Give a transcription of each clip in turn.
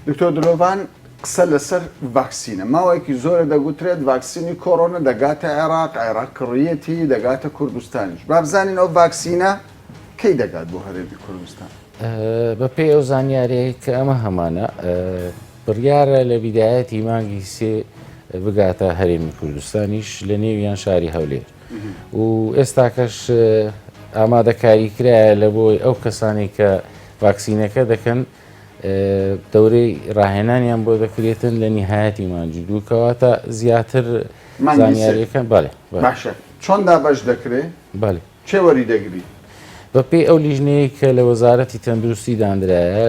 دکتۆر دلۆڤان قسە لەسەر ڤاکسینە ماوەیەکی زۆرە دەگوترێت ڤاکسینی کۆڕۆنە دەگاتە عێراق کڕیەتی دەگاتە کوردستانیش با بزانین ئەو ڤاکسینە کەی دەگات بۆ هەرێمی کوردستان بەپێی ئەو زانیارەیە کە ئەمە هەمانە بڕیارە لە بیدایەتی مانگی سێ بگاتە هەرێمی کوردستانیش لە نێویان شاری هەولێر و ئێستاکەش ئامادەکاری کرایە لە بۆی ئەو کەسانی کە ڤاکسینەکە دەکەن دەورەی ڕاهێنانیان بۆ دەکرێتن لە نیهایەتی مانجی دوو کەواتە زیاتر زانیاریەکەن بەڵێ باشە چۆن دابەش دەکرێت بەڵێ چێوەری دەگری بەپێی ئەو لیژنەیە کە لە وەزارەتی تەندروستی دانرایە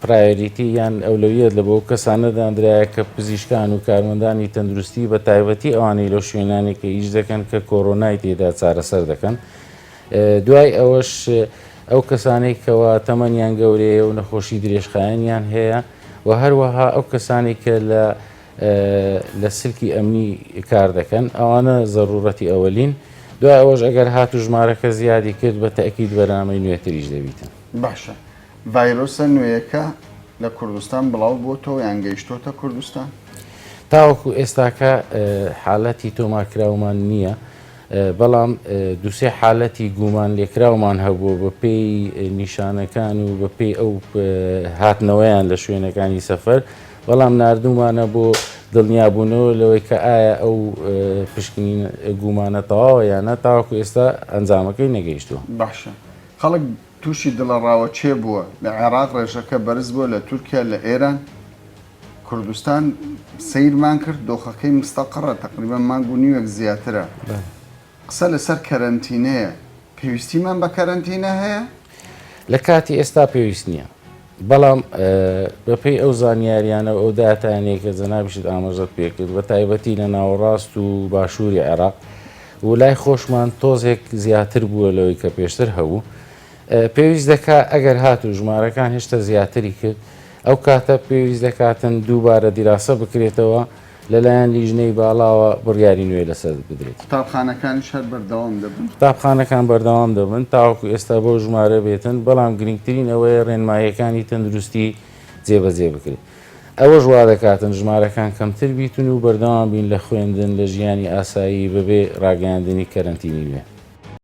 پرایۆریتی یان ئەولەویەت لە بۆ کەسانە دانرایە کە پزیشکان و کارمەندانی تەندروستی بە تایبەتی ئەوانەی لەو شوێنانی کە هیچ دەکەن کە کۆڕۆنای تێدا چارەسەر دەکەن دوای ئەوەش ئەو کەسانێک کەەوە تەمەنیان گەورەیە و نەخۆشی درێژخایەنیان هەیە و هەروەها ئەو کەسانی کە لە سلکی ئەمنی کار دەکەن ئەوانە زەڕوڕەتی ئەوەلین دوای ئەوەش ئەگەر هات و ژمارەکە زیادی کرد بە تەکید بەرنامەی نوێتریش دەبیتن باشە ڤایرۆسە نوێیەکە لە کوردستان بڵاو بۆتەوە یان گەیشتۆتە کوردستان تاوەکو ئێستاکە حالەتی تۆماکراومان نییە بەڵام دووسێ حالەتی گومان لێکراومان هەبوو بە پێی نیشانەکان و بە پێی ئەو هاتنەوەیان لە شوێنەکانی سەفەر بەڵام نردومانە بۆ دڵنیابوونەوە لەوەی کە ئایا ئەو پشکنین گومانە تەواوە یانە تاوەکو ئێستا ئەنجامەکەی نەگەیشتووە باشە خەڵک تووشی دڵەڕاوە چێ بووە لە عێراق ڕێژەکە بەرز بووە لە تورکیا لە ئێران کوردستان سیرمان کرد دۆخەکەی مستەقڕە تقریبا مانگ و نیوەک زیاترە قسە لەسەر کەرەنتینەیە پێویستیمان بە کەرەنتینە هەیە لە کاتی ئێستا پێویست نییە بەڵام بەپێی ئەو زانیاریانە ئەو دااتانەیە کە جەنابیشت ئاماژەت پێکرد بە تایبەتی لە ناوەڕاست و باشووری عێراق و لای خۆشمان تۆزێک زیاتر بووە لەوەی کە پێشتر هەبوو پێویست دەکا ئەگەر هات و ژمارەکان هێشتا زیاتری کرد ئەو کاتە پێویست دەکاتن دووبارە دیراسە بکرێتەوە لەلایەن لیژنەی باڵاوە بڕیاری نوێ لەسەر بدرێت قوتابخانەکانی شەر بەردەوام دەبن قوتابخانەکان بەردەوام دەبن تاوەکو ئێستا بۆ ژمارە بێتن بەڵام گرنگترین ئەوەیە ڕێنماییەکانی تەندروستی جێبەجێ بکرێت ئەوەش وا دەکاتن ژمارەکان کەمتر بیتون و بەردەوام بین لە خوێندن لە ژیانی ئاسایی بەبێ ڕاگەیاندنی کەرەنتینی نوێ